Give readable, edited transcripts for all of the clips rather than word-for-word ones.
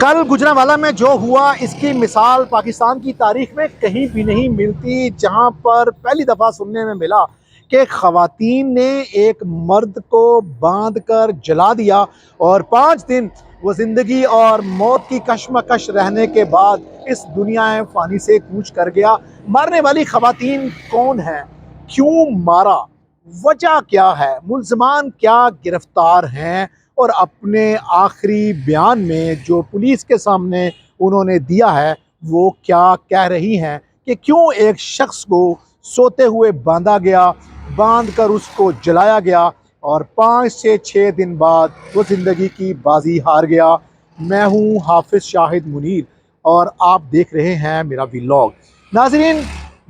کل گجرانوالہ میں جو ہوا اس کی مثال پاکستان کی تاریخ میں کہیں بھی نہیں ملتی، جہاں پر پہلی دفعہ سننے میں ملا کہ خواتین نے ایک مرد کو باندھ کر جلا دیا اور 5 دن وہ زندگی اور موت کی کشمکش رہنے کے بعد اس دنیا فانی سے کوچ کر گیا۔ مارنے والی خواتین کون ہیں؟ کیوں مارا؟ وجہ کیا ہے؟ ملزمان کیا گرفتار ہیں؟ اور اپنے آخری بیان میں جو پولیس کے سامنے انہوں نے دیا ہے وہ کیا کہہ رہی ہیں کہ کیوں ایک شخص کو سوتے ہوئے باندھا گیا، باندھ کر اس کو جلایا گیا اور 5 سے 6 دن بعد وہ زندگی کی بازی ہار گیا۔ میں ہوں حافظ شاہد منیر اور آپ دیکھ رہے ہیں میرا ولاگ۔ ناظرین،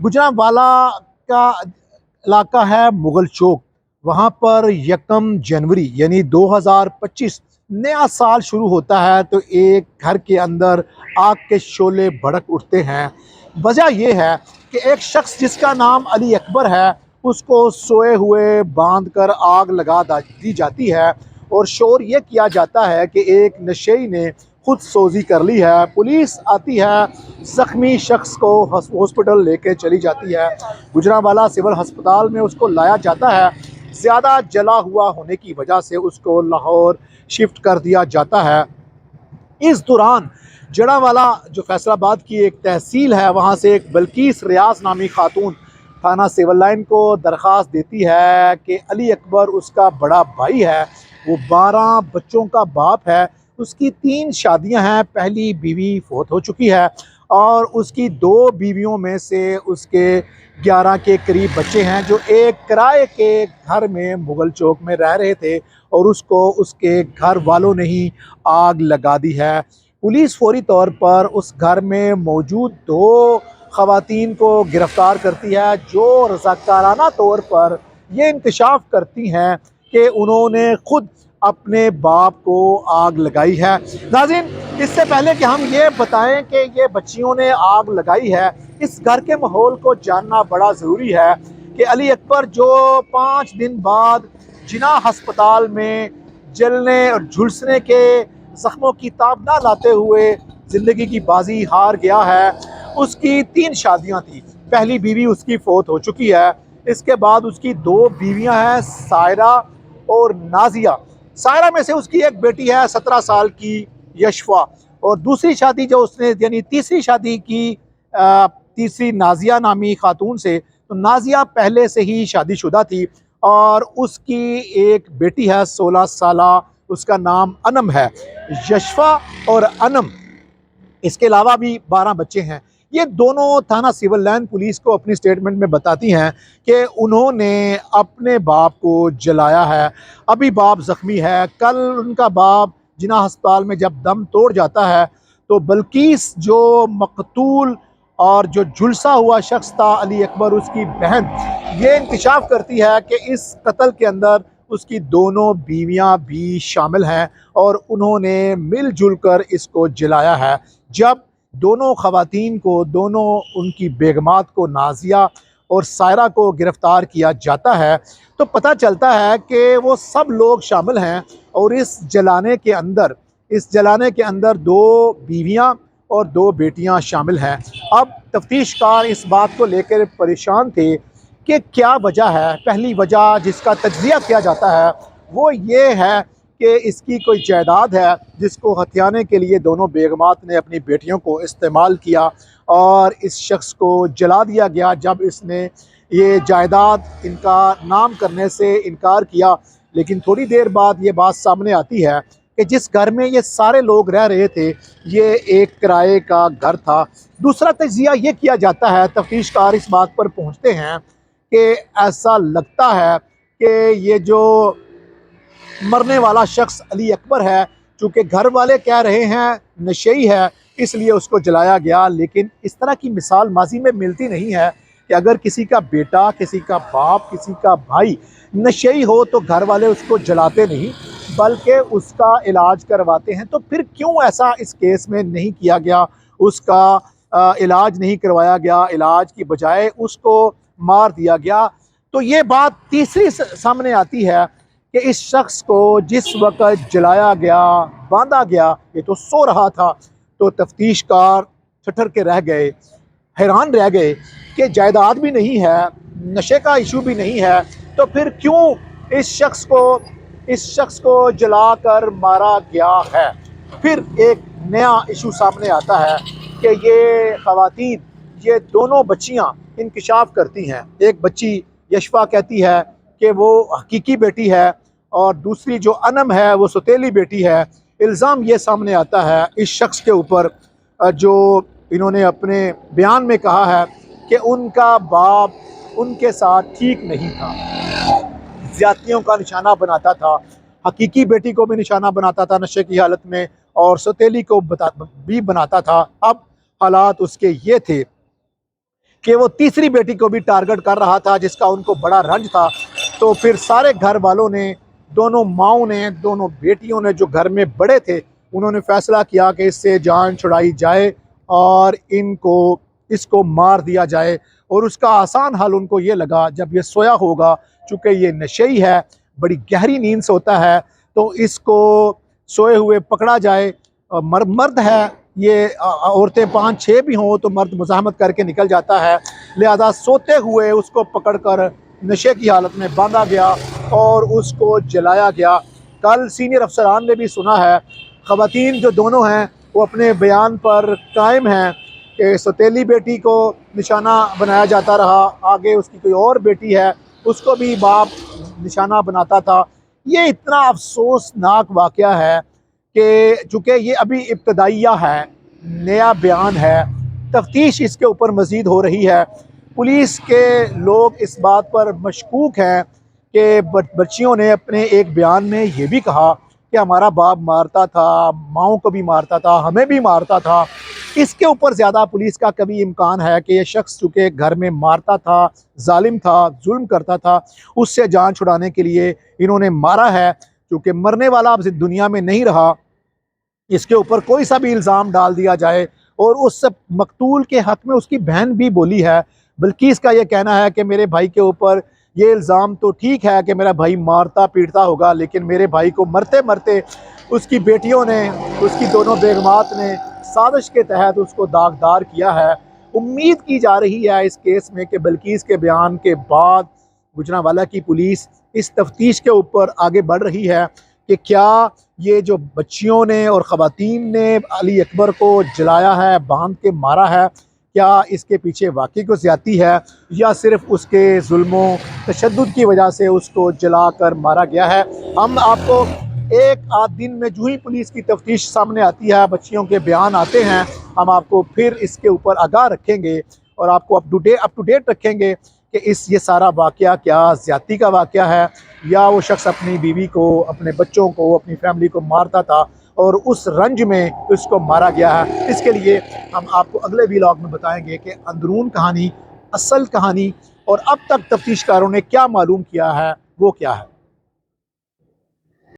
گجرانوالہ کا علاقہ ہے مغل چوک، وہاں پر 1 جنوری یعنی 2025 نیا سال شروع ہوتا ہے تو ایک گھر کے اندر آگ کے شعلے بھڑک اٹھتے ہیں۔ وجہ یہ ہے کہ ایک شخص جس کا نام علی اکبر ہے اس کو سوئے ہوئے باندھ کر آگ لگا دی جاتی ہے اور شور یہ کیا جاتا ہے کہ ایک نشئی نے خود سوزی کر لی ہے۔ پولیس آتی ہے، زخمی شخص کو ہاسپٹل لے کے چلی جاتی ہے۔ گجرانوالہ سول ہسپتال میں اس کو لایا جاتا ہے، زیادہ جلا ہوا ہونے کی وجہ سے اس کو لاہور شفٹ کر دیا جاتا ہے۔ اس دوران جڑانوالہ جو فیصل آباد کی ایک تحصیل ہے وہاں سے ایک بلقیس ریاض نامی خاتون تھانہ سیول لائن کو درخواست دیتی ہے کہ علی اکبر اس کا بڑا بھائی ہے، وہ 12 بچوں کا باپ ہے، اس کی 3 شادیاں ہیں، پہلی بیوی فوت ہو چکی ہے اور اس کی 2 بیویوں میں سے اس کے 11 کے قریب بچے ہیں جو ایک کرائے کے گھر میں مغل چوک میں رہ رہے تھے اور اس کو اس کے گھر والوں نے ہی آگ لگا دی ہے۔ پولیس فوری طور پر اس گھر میں موجود 2 خواتین کو گرفتار کرتی ہے جو رضاکارانہ طور پر یہ انکشاف کرتی ہیں کہ انہوں نے خود اپنے باپ کو آگ لگائی ہے۔ ناظرین، اس سے پہلے کہ ہم یہ بتائیں کہ یہ بچیوں نے آگ لگائی ہے، اس گھر کے ماحول کو جاننا بڑا ضروری ہے کہ علی اکبر جو 5 دن بعد جناح ہسپتال میں جلنے اور جھلسنے کے زخموں کی تاب نہ لاتے ہوئے زندگی کی بازی ہار گیا ہے، اس کی 3 شادیاں تھیں، پہلی بیوی اس کی فوت ہو چکی ہے، اس کے بعد اس کی 2 بیویاں ہیں سائرہ اور نازیہ۔ سائرہ میں سے اس کی ایک بیٹی ہے 17 سال کی یشفا، اور دوسری شادی جو اس نے یعنی تیسری شادی کی تیسری نازیہ نامی خاتون سے، تو نازیہ پہلے سے ہی شادی شدہ تھی اور اس کی ایک بیٹی ہے 16 سالہ، اس کا نام انم ہے۔ یشفا اور انم، اس کے علاوہ بھی 12 بچے ہیں۔ یہ دونوں تھانہ سیول لائن پولیس کو اپنی سٹیٹمنٹ میں بتاتی ہیں کہ انہوں نے اپنے باپ کو جلایا ہے، ابھی باپ زخمی ہے۔ کل ان کا باپ جناح ہسپتال میں جب دم توڑ جاتا ہے تو بلقیس جو مقتول اور جو جھلسا ہوا شخص تھا علی اکبر، اس کی بہن، یہ انکشاف کرتی ہے کہ اس قتل کے اندر اس کی دونوں بیویاں بھی شامل ہیں اور انہوں نے مل جل کر اس کو جلایا ہے۔ جب دونوں خواتین کو، دونوں ان کی بیگمات کو، نازیہ اور سائرہ کو گرفتار کیا جاتا ہے تو پتہ چلتا ہے کہ وہ سب لوگ شامل ہیں اور اس جلانے کے اندر 2 بیویاں اور 2 بیٹیاں شامل ہیں۔ اب تفتیش کار اس بات کو لے کر پریشان تھے کہ کیا وجہ ہے۔ پہلی وجہ جس کا تجزیہ کیا جاتا ہے وہ یہ ہے کہ اس کی کوئی جائیداد ہے جس کو ہتھیانے کے لیے دونوں بیگمات نے اپنی بیٹیوں کو استعمال کیا اور اس شخص کو جلا دیا گیا جب اس نے یہ جائیداد ان کا نام کرنے سے انکار کیا۔ لیکن تھوڑی دیر بعد یہ بات سامنے آتی ہے کہ جس گھر میں یہ سارے لوگ رہ رہے تھے یہ ایک کرائے کا گھر تھا۔ دوسرا تجزیہ یہ کیا جاتا ہے، تفتیش کار اس بات پر پہنچتے ہیں کہ ایسا لگتا ہے کہ یہ جو مرنے والا شخص علی اکبر ہے، چونکہ گھر والے کہہ رہے ہیں نشئی ہے اس لیے اس کو جلایا گیا، لیکن اس طرح کی مثال ماضی میں ملتی نہیں ہے کہ اگر کسی کا بیٹا، کسی کا باپ، کسی کا بھائی نشئی ہو تو گھر والے اس کو جلاتے نہیں بلکہ اس کا علاج کرواتے ہیں۔ تو پھر کیوں ایسا اس کیس میں نہیں کیا گیا، اس کا علاج نہیں کروایا گیا، علاج کی بجائے اس کو مار دیا گیا؟ تو یہ بات تیسری سامنے آتی ہے کہ اس شخص کو جس وقت جلایا گیا، باندھا گیا، یہ تو سو رہا تھا، تو تفتیش کار ٹھٹر کے رہ گئے، حیران رہ گئے کہ جائیداد بھی نہیں ہے، نشے کا ایشو بھی نہیں ہے، تو پھر کیوں اس شخص کو جلا کر مارا گیا ہے۔ پھر ایک نیا ایشو سامنے آتا ہے کہ یہ خواتین، یہ دونوں بچیاں انکشاف کرتی ہیں۔ ایک بچی یشفا کہتی ہے کہ وہ حقیقی بیٹی ہے، اور دوسری جو انم ہے وہ سوتیلی بیٹی ہے۔ الزام یہ سامنے آتا ہے اس شخص کے اوپر جو انہوں نے اپنے بیان میں کہا ہے کہ ان کا باپ ان کے ساتھ ٹھیک نہیں تھا، زیادتیوں کا نشانہ بناتا تھا، حقیقی بیٹی کو بھی نشانہ بناتا تھا نشے کی حالت میں، اور سوتیلی کو بھی بناتا تھا۔ اب حالات اس کے یہ تھے کہ وہ تیسری بیٹی کو بھی ٹارگٹ کر رہا تھا جس کا ان کو بڑا رنج تھا۔ تو پھر سارے گھر والوں نے، دونوں ماؤں نے، دونوں بیٹیوں نے جو گھر میں بڑے تھے، انہوں نے فیصلہ کیا کہ اس سے جان چھڑائی جائے اور اس کو مار دیا جائے۔ اور اس کا آسان حل ان کو یہ لگا، جب یہ سویا ہوگا، چونکہ یہ نشئی ہے، بڑی گہری نیند سوتا ہے، تو اس کو سوئے ہوئے پکڑا جائے۔ مرد ہے، یہ عورتیں 5-6 بھی ہوں تو مرد مزاحمت کر کے نکل جاتا ہے، لہذا سوتے ہوئے اس کو پکڑ کر نشے کی حالت میں باندھا گیا اور اس کو جلایا گیا۔ کل سینئر افسران نے بھی سنا ہے، خواتین جو دونوں ہیں وہ اپنے بیان پر قائم ہیں کہ سوتیلی بیٹی کو نشانہ بنایا جاتا رہا، آگے اس کی کوئی اور بیٹی ہے اس کو بھی باپ نشانہ بناتا تھا۔ یہ اتنا افسوسناک واقعہ ہے کہ چونکہ یہ ابھی ابتدائیہ ہے، نیا بیان ہے، تفتیش اس کے اوپر مزید ہو رہی ہے۔ پولیس کے لوگ اس بات پر مشکوک ہیں کہ بچیوں نے اپنے ایک بیان میں یہ بھی کہا کہ ہمارا باپ مارتا تھا، ماؤں کو بھی مارتا تھا، ہمیں بھی مارتا تھا۔ اس کے اوپر زیادہ پولیس کا کبھی امکان ہے کہ یہ شخص چونکہ گھر میں مارتا تھا، ظالم تھا، ظلم کرتا تھا، اس سے جان چھڑانے کے لیے انہوں نے مارا ہے۔ چونکہ مرنے والا اب دنیا میں نہیں رہا، اس کے اوپر کوئی سا بھی الزام ڈال دیا جائے، اور اس مقتول کے حق میں اس کی بہن بھی بولی ہے، بلکہ اس کا یہ کہنا ہے کہ میرے بھائی کے اوپر یہ الزام تو ٹھیک ہے کہ میرا بھائی مارتا پیٹتا ہوگا، لیکن میرے بھائی کو مرتے مرتے اس کی بیٹیوں نے، اس کی دونوں بیگمات نے سازش کے تحت اس کو داغدار کیا ہے۔ امید کی جا رہی ہے اس کیس میں کہ بلقیس کے بیان کے بعد گوجرانوالہ کی پولیس اس تفتیش کے اوپر آگے بڑھ رہی ہے کہ کیا یہ جو بچیوں نے اور خواتین نے علی اکبر کو جلایا ہے، باندھ کے مارا ہے، کیا اس کے پیچھے واقعی کوئی زیادتی ہے یا صرف اس کے ظلم و تشدد کی وجہ سے اس کو جلا کر مارا گیا ہے۔ ہم آپ کو ایک آدھ دن میں جو ہی پولیس کی تفتیش سامنے آتی ہے، بچیوں کے بیان آتے ہیں، ہم آپ کو پھر اس کے اوپر آگاہ رکھیں گے اور آپ کو اپ ٹو ڈیٹ رکھیں گے کہ یہ سارا واقعہ کیا زیادتی کا واقعہ ہے یا وہ شخص اپنی بیوی کو، اپنے بچوں کو، اپنی فیملی کو مارتا تھا اور اس رنج میں اس کو مارا گیا ہے۔ اس کے لیے ہم آپ کو اگلے ویلاگ میں بتائیں گے کہ اندرون کہانی، اصل کہانی اور اب تک تفتیش کاروں نے کیا معلوم کیا ہے وہ کیا ہے۔